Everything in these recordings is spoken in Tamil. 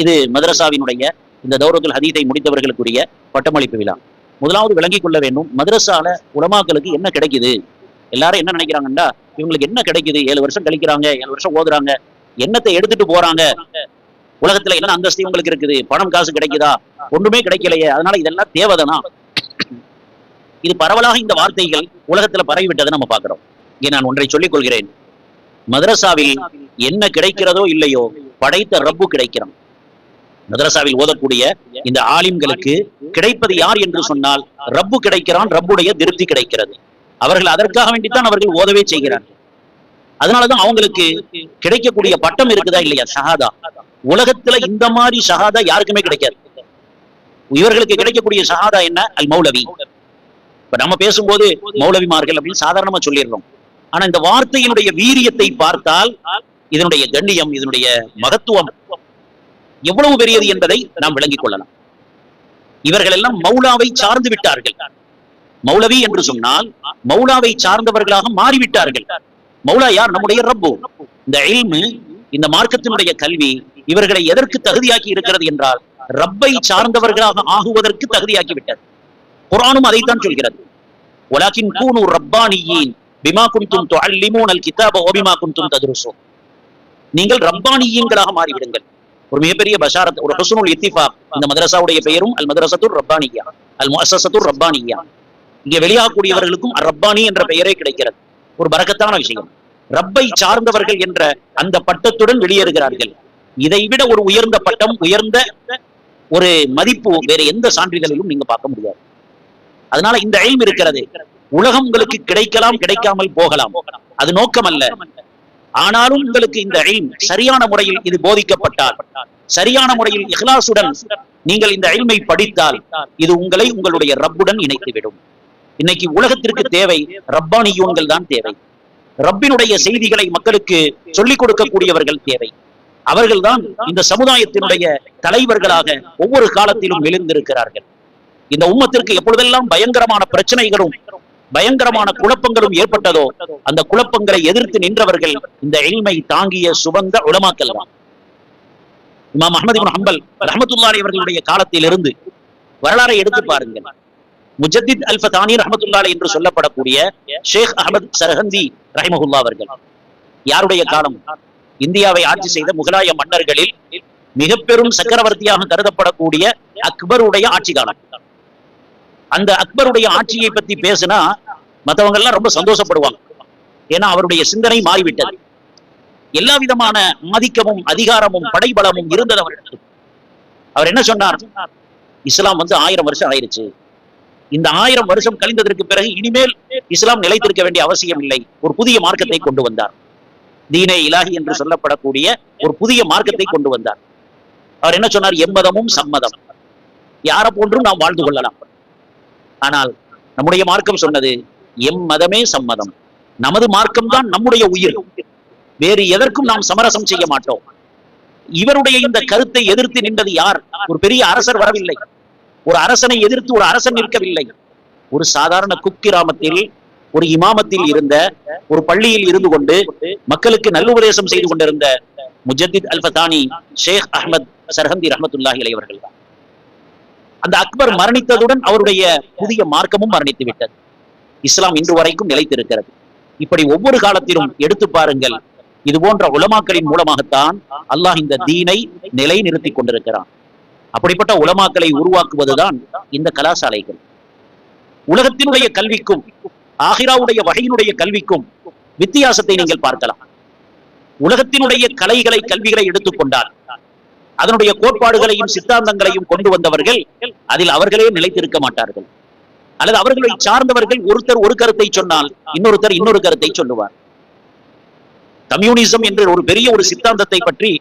இது மதரசாவினுடைய இந்த தௌரத்துல் ஹதீஸை முடித்தவர்களுக்குரிய பட்டமளிப்பு விழா. முதலாவது விளங்கிக் கொள்ள வேண்டும், மதரசால உலமாக்களுக்கு என்ன கிடைக்குது. எல்லாரும் என்ன நினைக்கிறாங்கன்னா, இவங்களுக்கு என்ன கிடைக்குது, 7 வருஷம் கழிக்கிறாங்க, 7 வருஷம் ஓதுறாங்க, என்னத்தை எடுத்துட்டு போறாங்க, உலகத்துல என்ன அந்தஸ்து இவங்களுக்கு இருக்குது, பணம் காசு கிடைக்குதா, ஒன்றுமே கிடைக்கலையே, அதனால இதெல்லாம் தேவைதானா. இது பரவலாக இந்த வார்த்தைகள் உலகத்துல பரவிவிட்டதை நம்ம பார்க்கிறோம். இங்கே நான் ஒன்றை சொல்லிக் கொள்கிறேன், மதரசாவில் என்ன கிடைக்கிறதோ இல்லையோ படைத்த ரப்பு கிடைக்கிறான். மதரசாவில் ஓதக்கூடிய இந்த ஆலிம்களுக்கு கிடைப்பது யார் என்று சொன்னால் ரப்பு கிடைக்கிறான், ரப்புடைய திருப்தி கிடைக்கிறது. அவர்கள் அதற்காக வேண்டித்தான் அவர்கள் ஓதவே செய்கிறார்கள். அதனாலதான் அவங்களுக்கு கிடைக்கக்கூடிய பட்டம் இருக்குதா இல்லையா, ஷஹாதா. உலகத்துல இந்த மாதிரி ஷஹாதா யாருக்குமே கிடைக்காது. இவர்களுக்கு கிடைக்கக்கூடிய ஷஹாதா என்ன, அல் மௌலவி. இப்ப நம்ம பேசும்போது மௌலவிமார்கள் அப்படின்னு சாதாரணமா சொல்லிடுறோம். ஆனா இந்த வார்த்தையினுடைய வீரியத்தை பார்த்தால் இதனுடைய கண்ணியம், இதனுடைய மகத்துவம் எவ்வளவு பெரியது என்பதை நாம் விளங்கிக் கொள்ளலாம். இவர்கள் எல்லாம் மௌலாவை சார்ந்து விட்டார்கள். மௌலவி என்று சொன்னால் மௌலாவை சார்ந்தவர்களாக மாறிவிட்டார்கள். மௌலா யார், நம்முடைய ரப்பு. இந்த இல்மு, இந்த மார்க்கத்தினுடைய கல்வி இவர்களை எதற்கு தகுதியாக்கி இருக்கிறது என்றால் ரப்பை சார்ந்தவர்களாக ஆகுவதற்கு தகுதியாக்கி விட்டது. குர்ஆனும் அதைத்தான் சொல்கிறது, வலாக்கின் கூனு ரப்பானியீன் பிமா குன்தும் துஅல்லிமூனல் கிதாப வ பிமா குன்தும் ததுருஸூன். நீங்கள் ரப்பானியீன்களாக மாறிவிடுங்கள். ஒரு மிகப்பெரிய பஷாரத், ஒரு ஹுஸ்னுல் இத்திஃபாக். இந்த மதரசாவுடைய பெயரும் அல் மதரசத்துர் ரப்பானியா, அல் முஅஸ்ஸஸத்துர் ரப்பானியா. இங்கே வெளியாகக்கூடியவர்களுக்கும் ரப்பானி என்ற பெயரே கிடைக்கிறது. ஒரு பரக்கத்தான விஷயம். ரப்பை சார்ந்தவர்கள் என்ற அந்த பட்டத்துடன் வெளியேறுகிறார்கள். இதைவிட ஒரு உயர்ந்த பட்டம், உயர்ந்த ஒரு மதிப்பு வேற எந்த சான்றிதழிலும் நீங்க பார்க்க முடியாது. அதனால இந்த இல்ம் இருக்கிறது, உலகம் உங்களுக்கு கிடைக்கலாம், கிடைக்காமல் போகலாம், அது நோக்கம் அல்ல. ஆனாலும் உங்களுக்கு இந்த இல்ம் சரியான முறையில் இது போதிக்கப்பட்டால், சரியான முறையில் இஹ்லாசுடன் நீங்கள் இந்த இல்மை படித்தால் இது உங்களை உங்களுடைய ரப்புடன் இணைத்துவிடும். இன்னைக்கு உலகத்திற்கு தேவை ரப்பானியூன்கள் தான் தேவை. ரப்பினுடைய செய்திகளை மக்களுக்கு சொல்லிக் கொடுக்கக்கூடியவர்கள் தேவை. அவர்கள்தான் இந்த சமுதாயத்தினுடைய தலைவர்களாக ஒவ்வொரு காலத்திலும் எழுந்திருக்கிறார்கள். இந்த உம்மத்திற்கு எப்பொழுதெல்லாம் பயங்கரமான பிரச்சனைகளும் பயங்கரமான குழப்பங்களும் ஏற்பட்டதோ அந்த குழப்பங்களை எதிர்த்து நின்றவர்கள் இந்த இல்மை தாங்கிய சுபந்த உலமாக்கள் தான். இமாம் அஹ்மத் இப்னு ஹம்பல் ரஹ்மத்துல்லாஹி அவர்களுடைய காலத்திலிருந்து வரலாறை எடுத்து பாருங்கள். முஜத்தித் அல் ஃபதானி ரஹ்மத்துல்லாஹி என்று சொல்லப்படக்கூடிய ஷேக் அஹ்மத் சர்ஹந்தி ரஹிமஹுல்லாஹ் அவர்கள் யாருடைய காலம்? இந்தியாவை ஆட்சி செய்த முகலாய மன்னர்களில் மிக பெரும் சக்கரவர்த்தியாக கருதப்படக்கூடிய அக்பருடைய ஆட்சி காலம். அந்த அக்பருடைய ஆட்சியை பத்தி பேசினா மற்றவங்க எல்லாம் ரொம்ப சந்தோஷப்படுவாங்க. ஏன்னா அவருடைய சிந்தனை மாறிவிட்டது. எல்லா விதமான ஆதிக்கமும் அதிகாரமும் படைபலமும் இருந்தது அவரிடத்தில். அவர் என்ன சொன்னார்? இஸ்லாம் 1000 வருஷம் ஆயிருச்சு. இந்த 1000 வருஷம் கழிந்ததற்கு பிறகு இனிமேல் இஸ்லாம் நிலைத்திருக்க வேண்டிய அவசியம் இல்லை. ஒரு புதிய மார்க்கத்தை கொண்டு வந்தார். தீனே இலாஹி என்று சொல்லப்படக்கூடிய ஒரு புதிய மார்க்கத்தை கொண்டு வந்தார். அவர் என்ன சொன்னார்? எம்மதமும் சம்மதம், யாரை போன்றும் நாம் வாழ்ந்து கொள்ளலாம். ஆனால் நம்முடைய மார்க்கம் சொன்னது எம் மதமே சம்மதம், நமது மார்க்கம் தான் நம்முடைய உயிர், வேறு எதற்கும் நாம் சமரசம் செய்ய மாட்டோம். இவருடைய இந்த கருத்தை எதிர்த்து நின்றது யார்? ஒரு பெரிய அரசர் வரவில்லை. ஒரு அரசனை எதிர்த்து ஒரு அரசன் நிற்கவில்லை. ஒரு சாதாரண குக்கிராமத்தில் ஒரு இமாமத்தில் இருந்த, ஒரு பள்ளியில் இருந்து கொண்டு மக்களுக்கு நல்லுபதேசம் செய்து கொண்டிருந்த முஜத்தித் அல் ஃபதானி ஷேக் அஹ்மத் சர்ஹந்தி ரஹ்மத்துல்லாஹி அலைஹி அவர்கள் தான். அந்த அக்பர் மரணித்ததுடன் அவருடைய புதிய மார்க்கமும் மரணித்து விட்டது. இஸ்லாம் இன்று வரைக்கும் நிலைத்திருக்கிறது. இப்படி ஒவ்வொரு காலத்திலும் எடுத்து பாருங்கள், இது போன்ற உலமாக்களின் மூலமாகத்தான் அல்லாஹ் இந்த தீனை நிலை நிறுத்தி கொண்டிருக்கிறான். அப்படிப்பட்ட உலமாக்களை உருவாக்குவதுதான் இந்த கலாசாலைகள். உலகத்தினுடைய கல்விக்கும் ஆகிராவுடைய வகையினுடைய கல்விக்கும் வித்தியாசத்தை நீங்கள் பார்க்கலாம். உலகத்தினுடைய கலைகளை கல்விகளை எடுத்துக்கொண்டால் அதனுடைய கோட்பாடுகளையும் சித்தாந்தங்களையும் கொண்டு வந்தவர்கள் அதில் அவர்களே நிலைத்திருக்க மாட்டார்கள். அல்லது அவர்களை சார்ந்தவர்கள் ஒருத்தர் ஒரு கருத்தை சொன்னால் இன்னொருத்தர் இன்னொரு கருத்தை சொல்லுவார். கம்யூனிசம் என்ற ஒரு பெரிய ஒரு சித்தாந்தத்தை பற்றி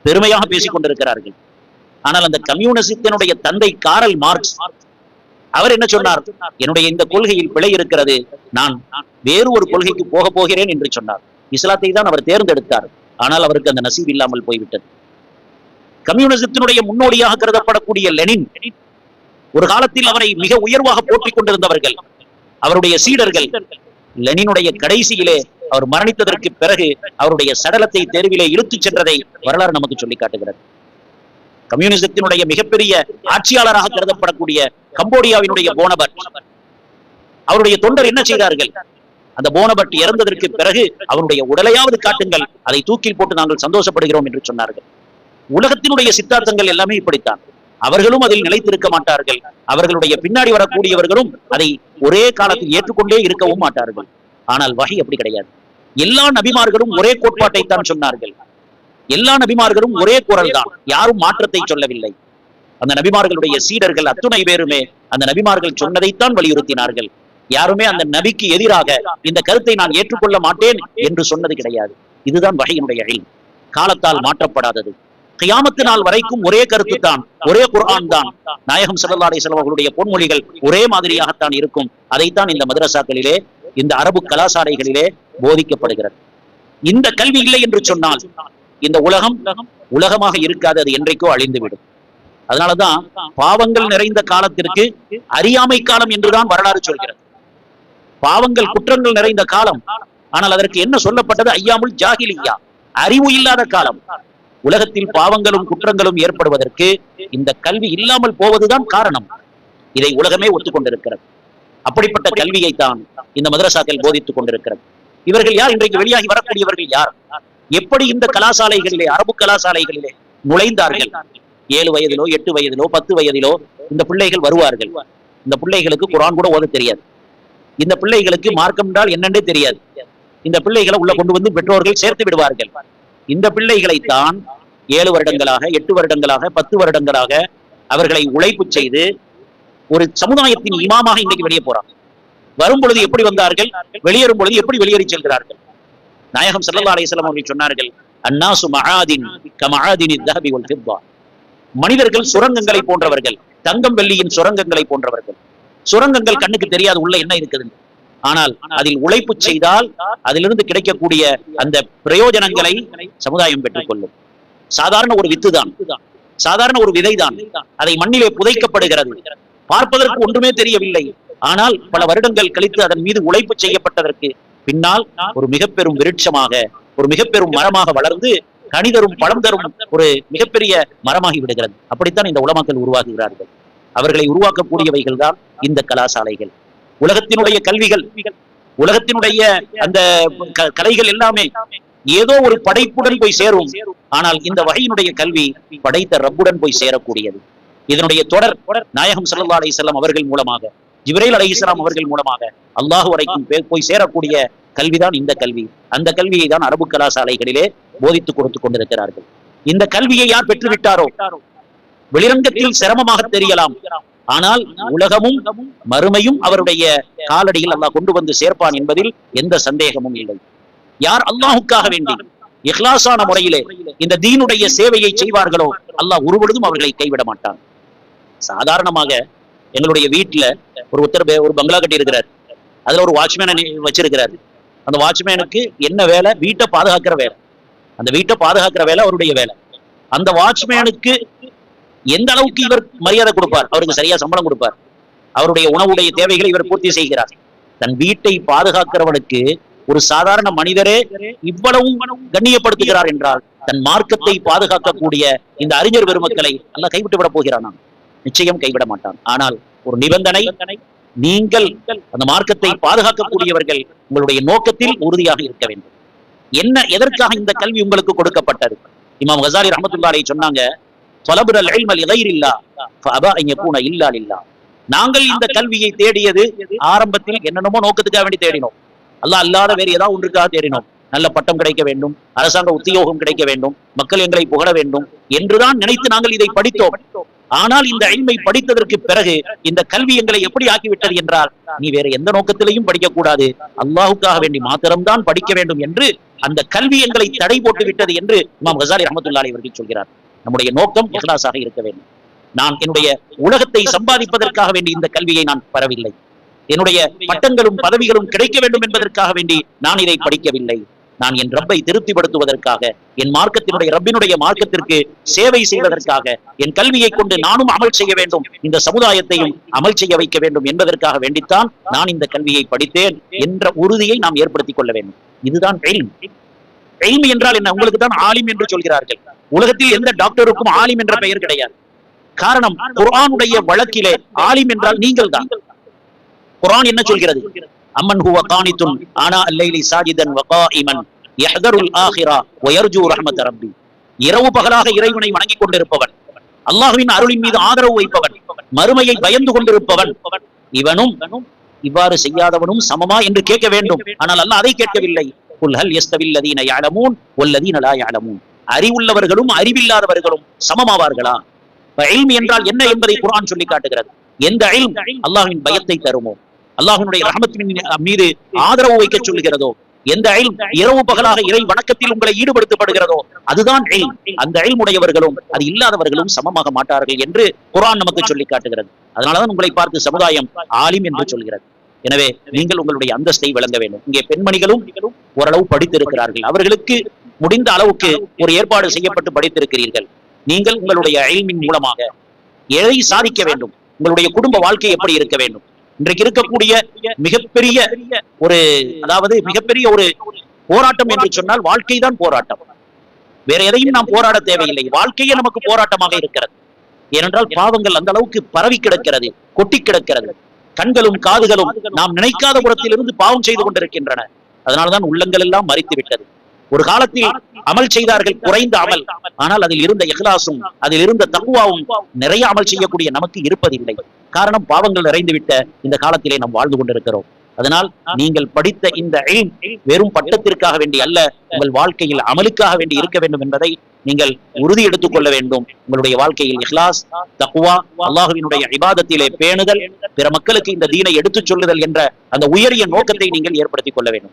பெருமையாக பேசிக் கொண்டிருக்கிறார்கள். ஆனால் அந்த கம்யூனிசத்தினுடைய தந்தை காரல் மார்க்ஸ் அவர் என்ன சொன்னார்? என்னுடைய இந்த கொள்கையில் பிழை இருக்கிறது, நான் வேறு ஒரு கொள்கைக்கு போக போகிறேன் என்று சொன்னார். இஸ்லாத்தை தான் அவர் தேர்ந்தெடுத்தார். ஆனால் அவருக்கு அந்த நசீப் இல்லாமல் போய்விட்டது. கம்யூனிசத்தினுடைய முன்னோடியாக கருதப்படக்கூடிய லெனின், ஒரு காலத்தில் அவரை மிக உயர்வாக போற்றிக் கொண்டிருந்தவர்கள், அவருடைய சீடர்கள், லெனினுடைய கடைசியிலே அவர் மரணித்ததற்கு பிறகு அவருடைய சடலத்தை தெருவிலே இழுத்துச் சென்றதை வரலாறு நமக்கு சொல்லி காட்டுகிறது. கம்யூனிசத்தினுடைய மிகப்பெரிய ஆட்சியாளராக கருதப்படக்கூடிய கம்போடியாவினுடைய போனபர்ட், அவருடைய தொண்டர் என்ன செய்தார்கள்? அந்த போனபர்ட் இறந்ததற்கு பிறகு அவருடைய உடலையாவது காட்டுங்கள், அதை தூக்கில் போட்டு நாங்கள் சந்தோஷப்படுகிறோம் என்று சொன்னார்கள். உலகத்தினுடைய சித்தாந்தங்கள் எல்லாமே இப்படித்தான். அவர்களும் அதில் நிலைத்திருக்க மாட்டார்கள், அவர்களுடைய பின்னாடி வரக்கூடியவர்களும் அதை ஒரே காலத்தில் ஏற்றுக்கொண்டே இருக்கவும் மாட்டார்கள். ஆனால் வஹி அப்படி கிடையாது. எல்லா நபிமார்களும் ஒரே கோட்பாட்டை தான் சொன்னார்கள், எல்லா நபிமார்களும் ஒரே குரல் தான், யாரும் மாற்றத்தை சொல்லவில்லை. அந்த நபிமார்களுடைய சீடர்கள் அத்துணை பேருமே அந்த நபிமார்கள் சொன்னதைத்தான் வலியுறுத்தினார்கள். யாருமே அந்த நபிக்கு எதிராக இந்த கருத்தை நான் ஏற்றுக்கொள்ள மாட்டேன் என்று சொன்னது கிடையாது. இதுதான் வஹியினுடைய இல்ம், காலத்தால் மாற்றப்படாதது. கியாமத்து நாள் வரைக்கும் ஒரே கருத்து தான், ஒரே குர்ஆன் தான். நாயகம் ஸல்லல்லாஹு அலைஹி வஸல்லம் அவர்களுடைய பொன்மொழிகள் ஒரே மாதிரியாகத்தான் இருக்கும். அதைத்தான் இந்த மதரசாக்களிலே, இந்த அரபு கலாசாலைகளிலே போதிக்கப்படுகிறது. இந்த கல்வி இல்லை என்று சொன்னால் இந்த உலகம் உலகமாக இருக்காது, அது என்றைக்கோ அழிந்துவிடும். அதனாலதான் பாவங்கள் நிறைந்த காலத்திற்கு அறியாமை காலம் என்றுதான் வரலாறு சொல்கிறது. பாவங்கள் குற்றங்கள் நிறைந்த காலம், ஆனால் அதற்கு என்ன சொல்லப்பட்டது? ஐயாமுல் ஜாஹிலிய்யா, அறிவு இல்லாத காலம். உலகத்தில் பாவங்களும் குற்றங்களும் ஏற்படுவதற்கு இந்த கல்வி இல்லாமல் போவதுதான் காரணம். இதை உலகமே ஒத்துக்கொண்டிருக்கிறது. அப்படிப்பட்ட கல்வியை தான் இந்த மதரசாக்கள் போதித்துக் கொண்டிருக்கிறது. இவர்கள் யார்? இன்றைக்கு வெளியாகி வரக்கூடியவர்கள் யார்? எப்படி இந்த கலாசாலைகளிலே, அரபு கலாசாலைகளிலே நுழைந்தார்கள்? 7 வயதிலோ 8 வயதிலோ 10 வயதிலோ இந்த பிள்ளைகள் வருவார்கள். இந்த பிள்ளைகளுக்கு குர்ஆன் கூட ஓத தெரியாது. இந்த பிள்ளைகளுக்கு மார்க்கம் என்றால் என்னென்றே தெரியாது. இந்த பிள்ளைகளை உள்ள கொண்டு வந்து பெற்றோர்கள் சேர்த்து விடுவார்கள். இந்த பிள்ளைகளைத்தான் 7 வருடங்களாக 8 வருடங்களாக 10 வருடங்களாக அவர்களை உழைப்பு செய்து ஒரு சமுதாயத்தின் இமாமாக இன்னைக்கு வெளியே போறாங்க. வரும் பொழுது எப்படி வந்தார்கள், வெளியேறும் பொழுது எப்படி வெளியேறி செல்கிறார்கள்? நாயகம் ஸல்லல்லாஹு அலைஹி வஸல்லம் அவர்கள் சொன்னார்கள், அன்னாசு மஆதின் கமஆதினி ذهب والفضة. மனிதர்கள் சுரங்கங்களை போன்றவர்கள், தங்கம் வெள்ளியின் சுரங்கங்களை போன்றவர்கள். சுரங்கங்கள் கண்ணுக்கு தெரியாது உள்ள என்ன இருக்குது, ஆனால் அதில் உழைப்பு செய்தால் அதிலிருந்து கிடைக்கக்கூடிய அந்த பிரயோஜனங்களை சமுதாயம் பெற்றுக் கொள்ளும். சாதாரண ஒரு வித்து தான், சாதாரண ஒரு விதைதான், அதை மண்ணிலே புதைக்கப்படுகிறது. பார்ப்பதற்கு ஒன்றுமே தெரியவில்லை, ஆனால் பல வருடங்கள் கழித்து அதன் மீது உழைப்பு செய்யப்பட்டதற்கு பின்னால் ஒரு மிக பெரும் விருட்சமாக, ஒரு மிக பெரும் மரமாக வளர்ந்து கனி தரும் பழம் தரும் ஒரு மிகப்பெரிய மரமாகி விடுகிறது. அப்படித்தான் இந்த உலமாக்கள் உருவாக்குகிறார்கள். அவர்களை உருவாக்கக்கூடியவைகள் தான் இந்த கலாசாலைகள். உலகத்தினுடைய கல்விகள், உலகத்தினுடைய அந்த கலைகள் எல்லாமே ஏதோ ஒரு படைப்புடன் போய் சேரும். ஆனால் இந்த வகையினுடைய கல்வி படைத்த ரப்புடன் போய் சேரக்கூடியது. இதனுடைய தொடர் நாயகம் ஸல்லல்லாஹு அலைஹி வஸல்லம் அவர்கள் மூலமாக, ஜிப்ரீல் அலைஹிஸ்ஸலாம் அவர்கள் மூலமாக அல்லாஹ் வரைக்கும் போய் சேரக்கூடிய கல்விதான் இந்த கல்வி. அந்த கல்வியை தான் அரபு கலாசாலைகளிலே போதித்துக் கொடுத்துக் கொண்டிருக்கிறார்கள். இந்த கல்வியை யார் பெற்றுவிட்டாரோ, வெளிரங்கத்தில் சிரமமாக தெரியலாம், ஆனால் உலகமும் மறுமையும் அவருடைய காலடியில் அல்லாஹ் கொண்டு வந்து சேர்ப்பான் என்பதில் எந்த சந்தேகமும் இல்லை. யார் அல்லாஹுக்காக வேண்டி இஹ்லாஸான முறையிலே இந்த தீனுடைய சேவையை செய்வார்களோ அல்லாஹ் ஒருபொழுதும் அவர்களை கைவிட மாட்டான். சாதாரணமாக எங்களுடைய வீட்டுல ஒரு பங்களா கட்டி இருக்கிறார், அதுல ஒரு வாட்ச்மேனை வச்சிருக்கிறார். அந்த வாட்ச்மேனுக்கு என்ன வேலை? வீட்டை பாதுகாக்கிற வேலை. அந்த வீட்டை பாதுகாக்கிற வேலை அவருடைய வேலை. அந்த வாட்ச்மேனுக்கு எந்த அளவுக்கு இவர் மரியாதை கொடுப்பார், அவருக்கு சரியா சம்பளம் கொடுப்பார், அவருடைய உணவுடைய தேவைகளை இவர் பூர்த்தி செய்கிறார். தன் வீட்டை பாதுகாக்கிறவனுக்கு ஒரு சாதாரண மனிதரே இவ்வளவு கண்ணியப்படுத்துகிறார் என்றால் தன் மார்க்கத்தை பாதுகாக்கக்கூடிய இந்த அறிஞர் பெருமக்களை அல்லாஹ் கைவிட்டு விட போகிறான்? நிச்சயம் கைவிட மாட்டான். ஆனால் ஒரு நிபந்தனை, நீங்கள் அந்த மார்க்கத்தை பாதுகாக்கக்கூடியவர்கள் உங்களுடைய நோக்கத்தில் உறுதியாக இருக்க வேண்டும். என்ன, எதற்காக இந்த கல்வி உங்களுக்கு கொடுக்கப்பட்டது? இமாம் கஸாலி ரஹ்மத்துல்லாஹி அலைஹி சொன்னாங்க, ஃபலபுல் இல்ம லிகைரில்லாஹ் ஃபஅபா அன் யகூன இல்லா லில்லாஹ். நாங்கள் இந்த கல்வியை தேடியது ஆரம்பத்தில் என்னென்னமோ நோக்கத்துக்காக வேண்டி தேடினோம். அல்லாஹ் அல்லாத வேறு ஏதாவது ஒன்றுக்காக தேடினோம். நல்ல பட்டம் கிடைக்க வேண்டும், அரசாங்க உத்தியோகம் கிடைக்க வேண்டும், மக்கள் எங்களை புகழ வேண்டும் என்றுதான் நினைத்து நாங்கள் இதை படித்தோம். ஆனால் இந்த இல்மை படித்ததற்கு பிறகு இந்த கல்வி எங்களை எப்படி ஆக்கிவிட்டது என்றால், நீ வேற எந்த நோக்கத்திலையும் படிக்க கூடாது, அல்லாஹுக்காக வேண்டி மாத்திரம்தான் படிக்க வேண்டும் என்று அந்த கல்வி எங்களை தடை போட்டு விட்டது என்று இமாம் கஸாலி ரஹ்மத்துல்லாஹி அவர்கள் சொல்கிறார். நம்முடைய நோக்கம் இஹ்லாஸாக இருக்க வேண்டும். நான் என்னுடைய உலகத்தை சம்பாதிப்பதற்காக வேண்டி இந்த கல்வியை நான் பெறவில்லை. என்னுடைய பட்டங்களும் பதவிகளும் கிடைக்க வேண்டும் என்பதற்காக வேண்டி நான் இதை படிக்கவில்லை. நான் என் ரப்பை திருப்திப்படுத்துவதற்காக, என் மார்க்கத்தினுடைய ரப்பினுடைய மார்க்கத்திற்கு சேவை செய்வதற்காக, என் கல்வியை கொண்டு நானும் அமல் செய்ய வேண்டும், இந்த சமுதாயத்தையும் அமல் செய்ய வைக்க வேண்டும் என்பதற்காக வேண்டித்தான் நான் இந்த கல்வியை படித்தேன் என்ற உறுதியை நாம் ஏற்படுத்திக் கொள்ள வேண்டும். இதுதான் இல்ம். இல்ம் என்றால் என்ன? உங்களுக்கு தான் ஆலிம் என்று சொல்கிறார்கள். உலகத்தில் எந்த டாக்டருக்கும் ஆலிம் என்ற பெயர் கிடையாது. காரணம், குர்ஆனுடைய வழக்கிலே ஆலிம் என்றால் நீங்கள் தான். குர்ஆன் என்ன சொல்கிறது? அம்மன் ஹுவ கானித்துன் ஆனா அல்லைலி சாஜிதன் வ காயிமன் யஹ்தருல் ஆகிரா வ யர்ஜூ ரஹ்மத ரப்பி. இரவு பகலாக இறைவனை வணங்கிக் கொண்டிருப்பவன், அல்லாஹ்வின் அருளின் மீது ஆதரவு வைப்பவன், மறுமையை பயந்து கொண்டிருப்பவன், இவனும் இவ்வாறு செய்யாதவனும் சமமா என்று கேட்க வேண்டும். ஆனால் அல்லாஹ் அதை கேட்கவில்லை. குல் ஹல் யஸ்தவில் லதீன யஅலமூன் வல்லதீன லா யஅலமூன். அறிவுள்ளவர்களும் அறிவில்லாதவர்களும் சமமாவார்களா? இல்ம் என்றால் என்ன என்பதை குர்ஆன் சொல்லி காட்டுகிறது. எந்த இல்ம் அல்லாஹ்வின் பயத்தை தருமோ, அல்லாஹ்வினுடைய ரஹ்மத்தின் மீது ஆதரவு வைக்க சொல்லுகிறதோ, எந்த இல்ம் இரவு பகலாக இறை வணக்கத்தில் உங்களை ஈடுபடுத்தப்படுகிறதோ அதுதான் இல்ம். அந்த இல்ம் உடையவர்களும் அது இல்லாதவர்களும் சமமாக மாட்டார்கள் என்று குர்ஆன் நமக்கு சொல்லி காட்டுகிறது. அதனாலதான் உங்களை பார்த்து சமுதாயம் ஆலிம் என்று சொல்கிறது. எனவே நீங்கள் உங்களுடைய அந்தஸ்தை விளங்க வேண்டும். இங்கே பெண்மணிகளும் ஓரளவு படித்திருக்கிறார்கள். அவர்களுக்கு முடிந்த அளவுக்கு ஒரு ஏற்பாடு செய்யப்பட்டு படித்திருக்கிறீர்கள். நீங்கள் உங்களுடைய இல்மின் மூலமாக எதை சாதிக்க வேண்டும், உங்களுடைய குடும்ப வாழ்க்கை எப்படி இருக்க வேண்டும். இன்றைக்கு இருக்கக்கூடிய மிகப்பெரிய ஒரு மிகப்பெரிய ஒரு போராட்டம் என்று சொன்னால் வாழ்க்கை தான் போராட்டம். வேற எதையும் நாம் போராட தேவையில்லை. வாழ்க்கையே நமக்கு போராட்டமாக இருக்கிறது. ஏனென்றால் பாவங்கள் அந்த அளவுக்கு பரவி கிடக்கிறது, கொட்டி கிடக்கிறது. கண்களும் காதுகளும் நாம் நினைக்காத புறத்திலிருந்து பாவம் செய்து கொண்டிருக்கின்றன. அதனால்தான் உள்ளங்கள் எல்லாம் மறித்து விட்டது. ஒரு காலத்தில் அமல் செய்தார்கள், குறைந்த அமல், ஆனால் அதில் இருந்த இஹ்லாஸும் அதில் இருந்த தக்வாவும் நிறைய அமல் செய்யக்கூடிய நமக்கு இருப்பதில்லை. காரணம், பாவங்கள் நிறைந்துவிட்ட இந்த காலத்திலே நாம் வாழ்ந்து கொண்டிருக்கிறோம். அதனால் நீங்கள் படித்த இந்த இல்ம் வெறும் பட்டத்திற்காக வேண்டி அல்ல, உங்கள் வாழ்க்கையில் அமலுக்காக வேண்டி இருக்க வேண்டும் என்பதை நீங்கள் உறுதி எடுத்துக் கொள்ள வேண்டும். உங்களுடைய வாழ்க்கையில் இஹ்லாஸ், தக்வா, அல்லாஹ்வினுடைய இபாதத்திலே பேணுதல், பிற மக்களுக்கு இந்த தீனை எடுத்துச் சொல்லுதல் என்ற அந்த உயரிய நோக்கத்தை நீங்கள் ஏற்படுத்திக் கொள்ள வேண்டும்.